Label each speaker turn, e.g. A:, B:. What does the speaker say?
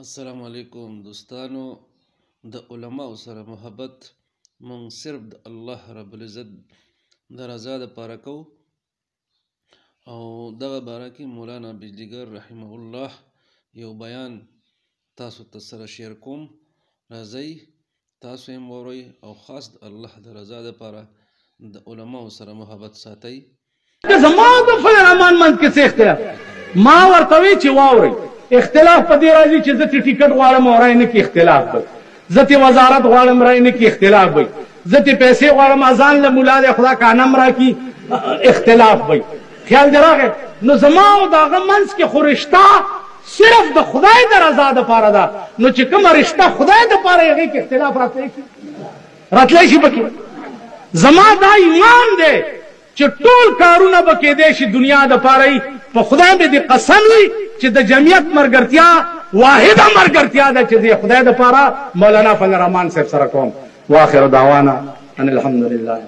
A: السلام علیکم دوستانو. د علماء سره محبت مونږ صرف د الله رب العزت د رضا دپاره کوو او دغه باره کې مولانا بجلیګر رحمه الله یو بیان تاسو ته سره شیر کوم. راځئ تاسو هم واورئ او خاص د الله د رضا دپاره د علماء سره محبت ساتئ.
B: زما د فضل رحمان منځ کې څه اختلاف ما ورته وی چې واورئ اختلاف په دې راځي چې زه ټیکټ غواړم او رای نه کې اختلاف وي، زه وزارت غواړم رای نه کې اختلاف وي، زه پیسې غواړم اذان له مولا د خدا کانم راکړي اختلاف وي. خیال دې راغی؟ نو زما او د هغه منځ کې خو رشته صرف د خدای د رضا دپاره ده. نو چې کومه رشته خدای دپاره هغې کې اختلاف راتلی شي پکې زما دا ایمان دی چې ټول کارونه به کېدی شي دنیا دپاره یي. په خدای مې دې قسم وي چې د جمعیت ملګرتیا واحده ملګرتیا ده چې د خدای دپاره مولانا فضل رحمان صاحب سره کوم. واخر دعوانا ان الحمد لله.